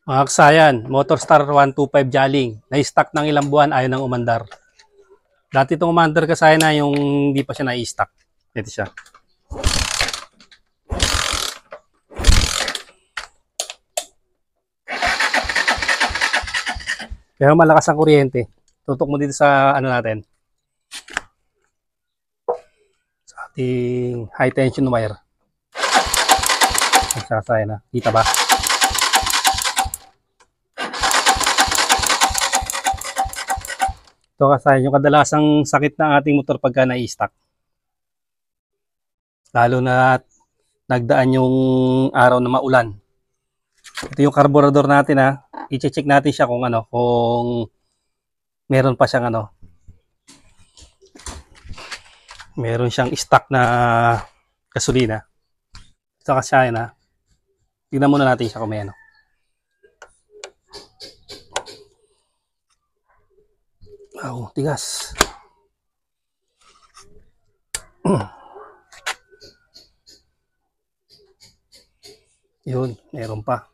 Mga kasayan, Motorstar 125 Jaling. Na-stock ng ilang buwan, ayaw nang umandar. Dati itong umandar kasayan na yung hindi pa siya na-stock. Ito siya. Pero malakas ang kuryente. Tutok mo dito sa ano natin. Sa ating high tension wire. Ang kasayan na. Kita ba? Ito kasayan yung kadalasang sakit ng ating motor pagka na-stock. Lalo na nagdaan yung araw na maulan. Ito yung carburetor natin ha. I-check natin siya kung ano, kung meron pa siyang ano. Meron siyang stock na gasolina. Ito kasi na. Tingnan muna natin siya kung may ano. Wow, tigas. Yun, meron pa.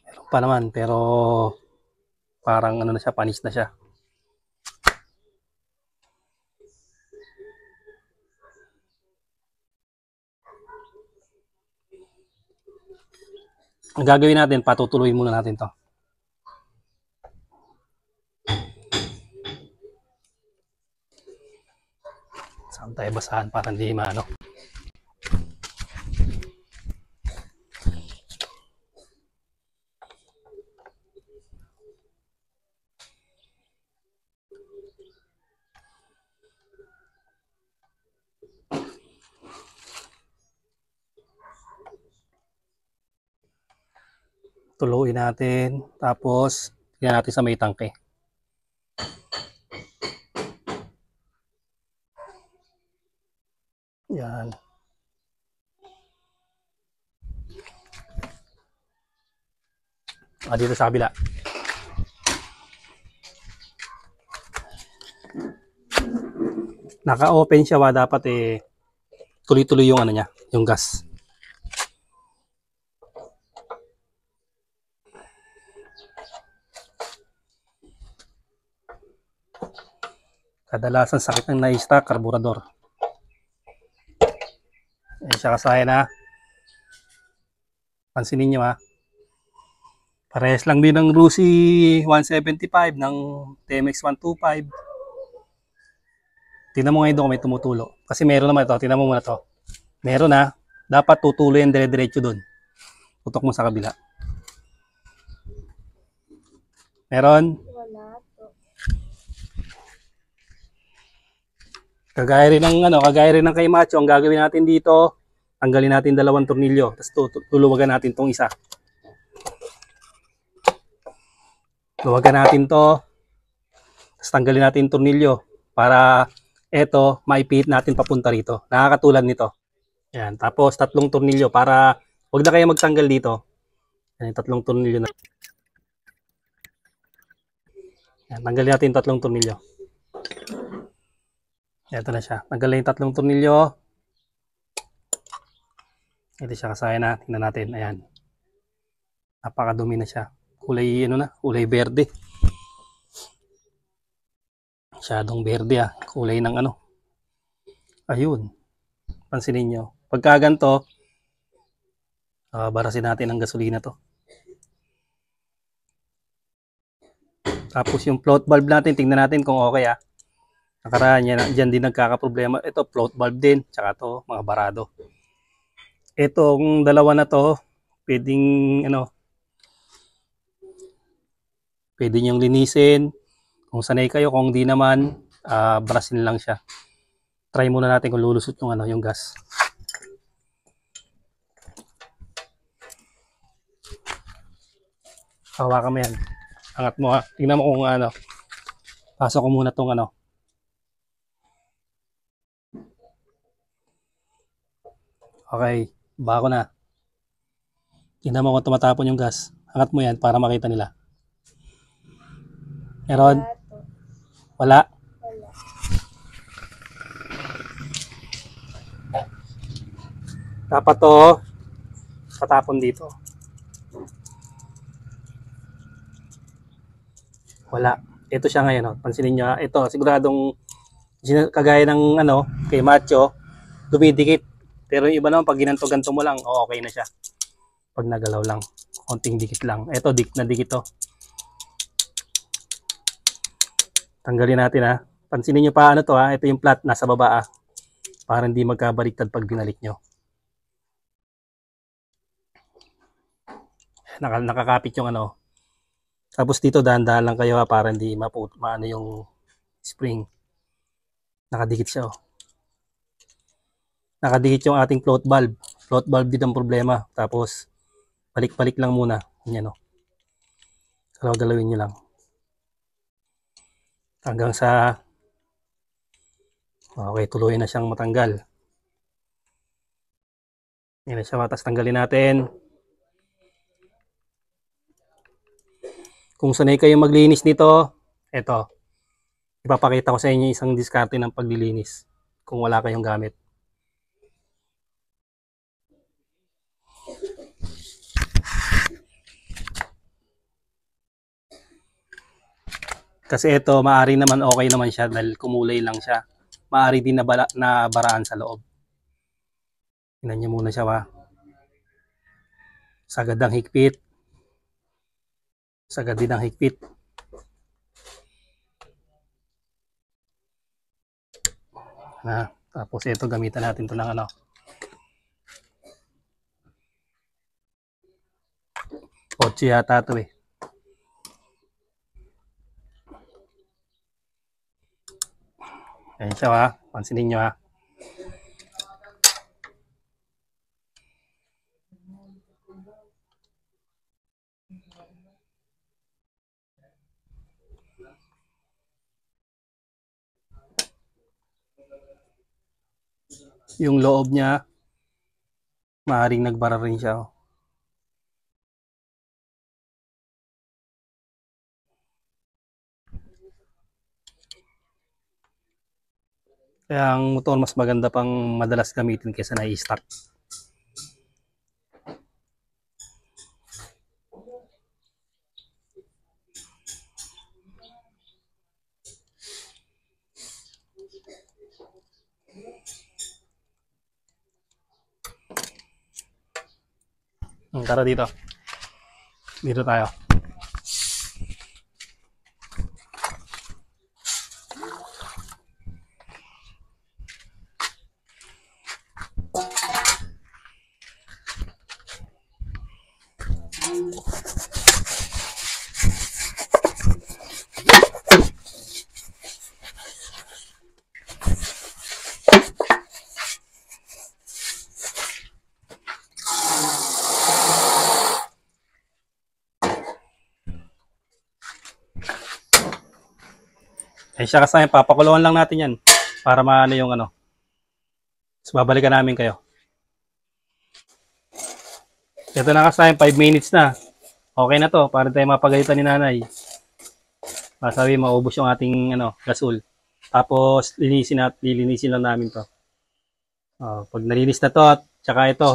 Meron pa naman, pero parang ano na siya, panis na siya. Ang gagawin natin, patutuloy muna natin to. Saan tayo basahan para hindi maano. Tuluin natin, tapos tingnan natin sa may tangke. Yan. Dito sa kabila. Naka-open siya, dapat tuloy-tuloy yung ano niya, yung gas. Kadalasan sakit ng na-stock, carburetor. Siya kasaya na. Pansinin nyo ha. Parehas lang din ng Rusi 175 ng TMX 125. Tingnan mo ngayon doon kung may tumutulo. Kasi meron naman ito. Tingnan mo muna ito. Meron ha. Dapat tutuloy yung dire-diretso doon. Tutok mo sa kabila. Meron? Wala to. Kagaya rin ng kay Macho, ang gagawin natin dito, tanggalin natin dalawang tornilyo. Tapos tuluwagan natin tong isa. Luwagan natin to. Tapos tanggalin natin yung tornilyo para eto maipihit natin papunta rito. Nakakatulad nito. Yan. Tapos tatlong tornilyo para wag na kayo magtanggal dito. Yan, tatlong tornilyo na. Yan, tanggalin natin yung tatlong tornilyo. Ito na siya. Tanggalin yung tatlong tornilyo. Ito siya kasaya na. Tingnan natin. Ayan. Napakadumi na siya. Kulay ano na, kulay berde. Masyadong berde ah. Kulay ng ano. Ayun. Pansinin nyo. Pagka ganito, barasin natin ang gasolina to. Tapos yung float valve natin, tingnan natin kung okay ah. Nakaraan yan, dyan din nagkakaproblema. Ito, float valve din. Tsaka to, mga barado. Itong dalawa na to, pwedeng ano, pwede nyong linisin. Kung sanay kayo, kung di naman, brasin lang siya. Try muna natin kung lulusot yung ano, yung gas. Hawakan mo yan. Angat mo ha. Tingnan mo kung ano. Pasok ko muna tong ano. Okay. Bako na. Tingnan mo kung tumatapon yung gas. Angat mo yan para makita nila. Meron? Wala? Wala. Dapat to patapon dito. Wala. Ito siya ngayon. Oh. Pansinin nyo. Ito, siguradong kagaya ng ano, kay Macho, dumidikit. Pero yung iba naman, pag ginanto-ganto mo lang, okay na siya. Pag nagalaw lang, konting dikit lang. Ito, dikit na dikit to. Tanggalin natin ha. Pansinin nyo pa ano to ha. Ito yung flat, nasa baba ha. Para hindi magkabaliktad pag binalik nyo. Nakakapit yung ano. Tapos dito dahan-dahan lang kayo ha, para hindi maano yung spring. Nakadikit siya oh. Nakadikit yung ating float valve. Float valve din ang problema. Tapos balik-balik lang muna. Yan oh. Galawin nyo lang. Hanggang sa okay, tuloy na siyang matanggal. Yan na siya. Tapos tanggalin natin. Kung sanay kayo maglinis nito, eto, ipapakita ko sa inyo isang diskarte ng paglilinis kung wala kayong gamit. Kasi ito, maari naman okay naman siya dahil kumulay lang siya. Maari din na baraan sa loob. Tingnan niyo muna siya ha. Sagad ang higpit. Sagad din ang higpit. Tapos ito gamitan natin ito ng ano. Otso yata ito eh. Ayan siya ha. Pansinin nyo ha. Yung loob niya, maaaring nagbara rin siya. Kaya ang motor mas maganda pang madalas gamitin kaysa na-i-stock. Tara dito. Dito tayo. Ay siya kasama, papakuluan lang natin yan para maano yung ano. So, babalikan namin kayo. Ito na kasama, 5 minutes na. Okay na to, para tayo mapagalitan ni nanay. Masabi, maubos yung ating ano, gasol. Tapos, lilinisin lang namin to. Pag nalinis na to, at saka ito,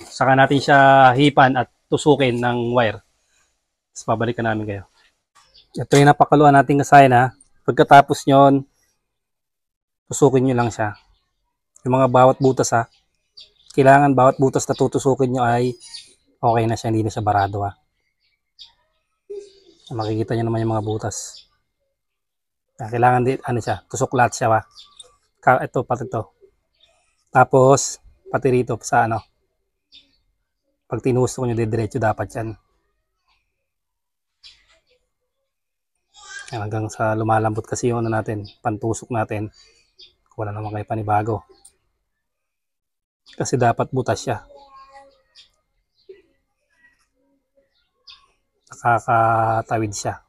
saka natin siya hipan at tusukin ng wire. Tapos, babalikan namin kayo. Ito yung napakaluan natin kasayan ha. Pagkatapos nyon, tusukin nyo lang siya. Yung mga bawat butas ha. Kailangan bawat butas na tutusukin nyo ay okay na siya, hindi na siya barado ha. Makikita nyo naman yung mga butas. Kailangan din, ano siya, tusok lahat siya ha. Ito, pati ito. Tapos, pati rito sa ano. Pag tinusok nyo, diretso dapat yan. Hanggang sa lumalambot kasi yung ano natin, pantusok natin. Wala naman kayo panibago. Kasi dapat butas siya. Nakakatawid siya.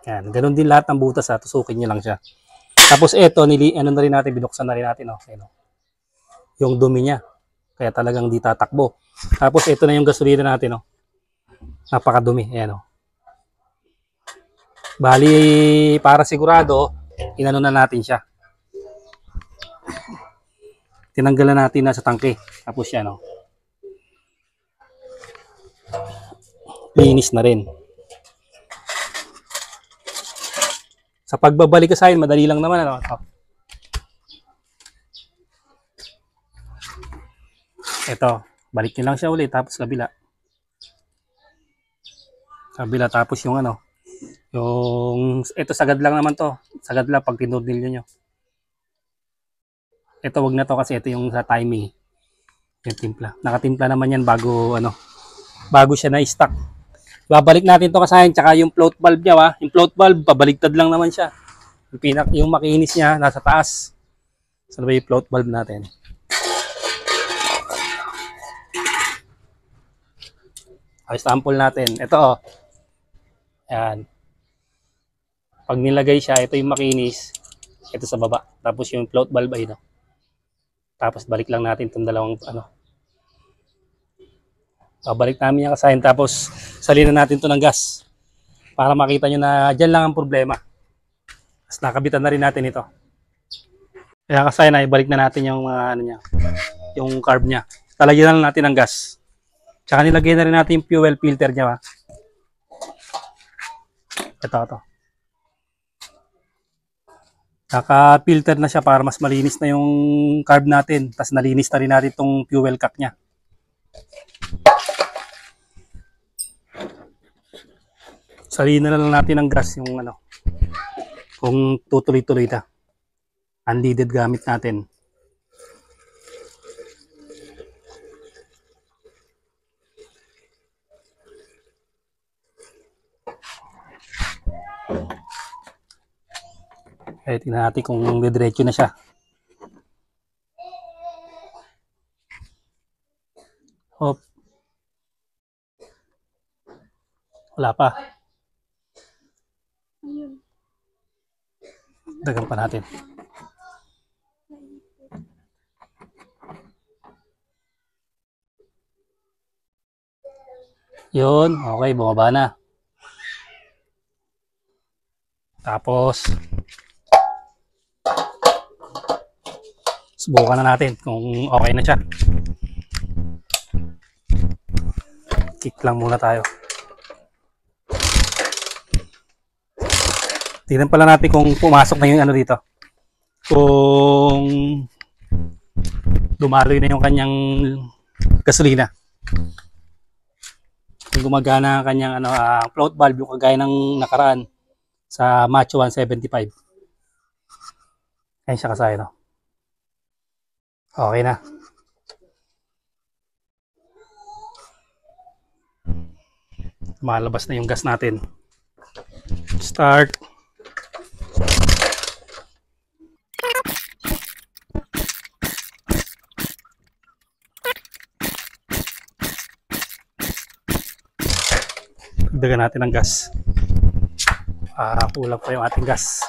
Yan, ganun din lahat ng butas ha, tusukin nyo lang siya. Tapos eto, ano na rin natin, binuksan na rin natin. Oh, ano, yung dumi niya. Kaya talagang di tatakbo. Tapos ito na yung gasolina natin. Oh. Napakadumi. Ayan o. Bali, para sigurado, inano na natin siya. Tinanggalan natin na sa tangke. Tapos yan, oh. Linis na rin. Sa pagbabalik ka sa akin, madali lang naman, ano. Ito, balik nyo lang siya ulit, tapos kabila. Kabila, tapos yung ano, ito sagad lang naman to. Sagad lang pag tinurnilyo nyo. Ito, wag na to kasi ito yung sa timing. Yung timpla. Nakatimpla naman yan bago, ano, bago siya na-stock. Babalik natin to kasahin, tsaka yung float valve niya, ha? Yung float valve, pabaligtad lang naman siya. Yung makinis niya, nasa taas. Saan ba yung float valve natin? Ay, sample natin. Ito, oh. Ayan. Pag nilagay siya, ito yung makinis. Ito sa baba. Tapos yung float valve ay, no? Tapos balik lang natin itong dalawang, ano. Babalik namin yung kasahin. Tapos salinan natin to ng gas. Para makita nyo na dyan lang ang problema. Tapos nakabitan na rin natin ito. Kaya kasahin na, ibalik na natin yung, ano niya, yung carb niya. Talagyan na lang natin ng gas. Tsaka nilagay na rin natin yung fuel filter niya, ha? Ito. Naka-filter na siya para mas malinis na yung carb natin. Tapos nalinis na rin natin itong fuel cap niya. Salinan na lang natin ng gas yung ano, kung tutuloy-tuloy na. Unleaded gamit natin. Okay, tingnan natin kung didiretso na siya. Hop. Wala pa. Dagan pa natin. Yun, okay, bumaba na. Tapos subukan na natin kung okay na siya. Kick lang muna tayo. Tingnan pala natin kung pumasok na yung ano dito. Kung dumaloy na yung kanyang gasolina. Kung gumagana ang kanyang ano, float valve, yung kagaya ng nakaraan sa Macho 175. Ayan siya kasaya, no? Okay na. Malabas na yung gas natin. Start. Dagdagan natin ng gas. Kulang pa yung ating gas.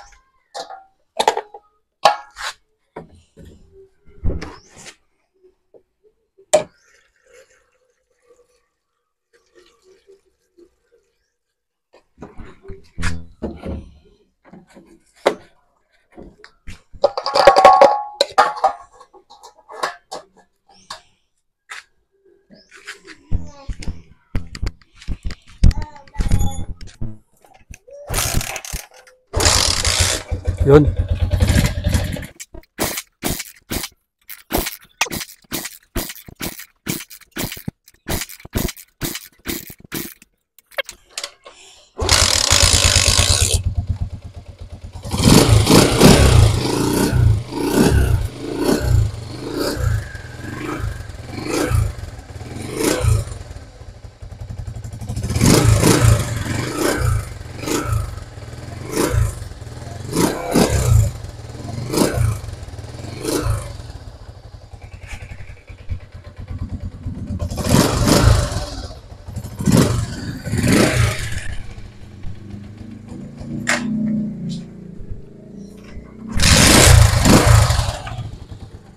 Yun.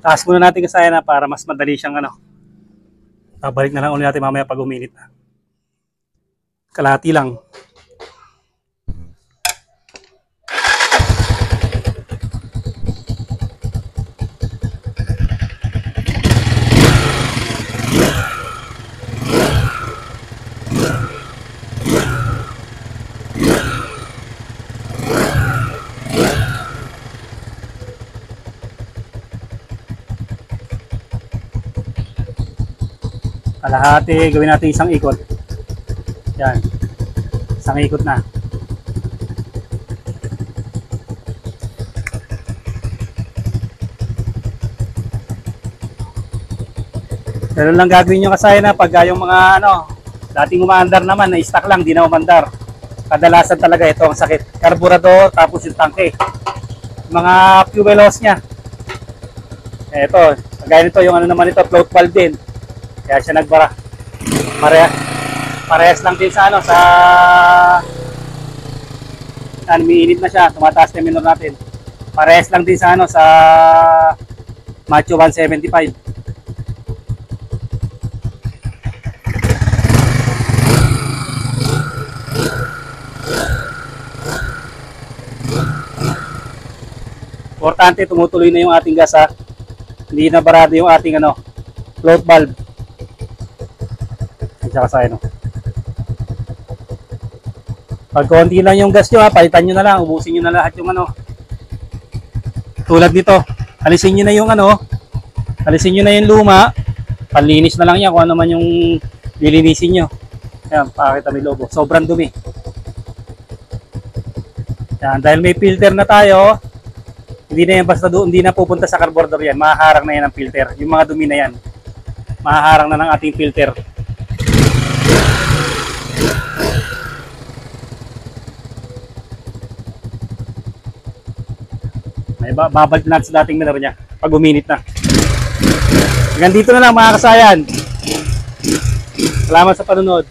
Taas muna natin kasaya na para mas madali siyang ano. Babalik na lang ulit natin mamaya pag uminit na. Kalahati lang. Kalahati, gawin natin isang ikot. Yan. Isang ikot na. Ganun lang gagawin nyo kasaya na pag yung mga dating umaandar naman, na-stack lang, di na umandar. Kadalasan talaga ito ang sakit. Karburador, tapos yung tangke. Mga fuel loss niya. Ito, kagaya nito, yung naman ito, float valve din. Kaya siya nagbara. Parehas lang din sa umiinit na siya, tumataas na minor natin. Parehas lang din sa sa Macho 175. Importante, tumutuloy na yung ating gas, ha. Hindi na barado yung ating float valve. At saka pag konti lang yung gas nyo, palitan nyo na lang, ubusin nyo na lahat yung tulad nito. Alisin nyo na yung alisin nyo na yung luma, panlinis na lang yan kung ano man yung lilinisin nyo. Ayan, pakita may logo. Sobrang dumi. Ayan, dahil may filter na tayo, hindi na yan basta doon, hindi na pupunta sa carburetor yan. Mahaharang na yan ang filter. Yung mga dumi na yan, mahaharang na ng ating filter. May babalik natin sa dating minor niya pag uminit na. Hanggang dito na lang mga kasayan. Salamat sa panunod.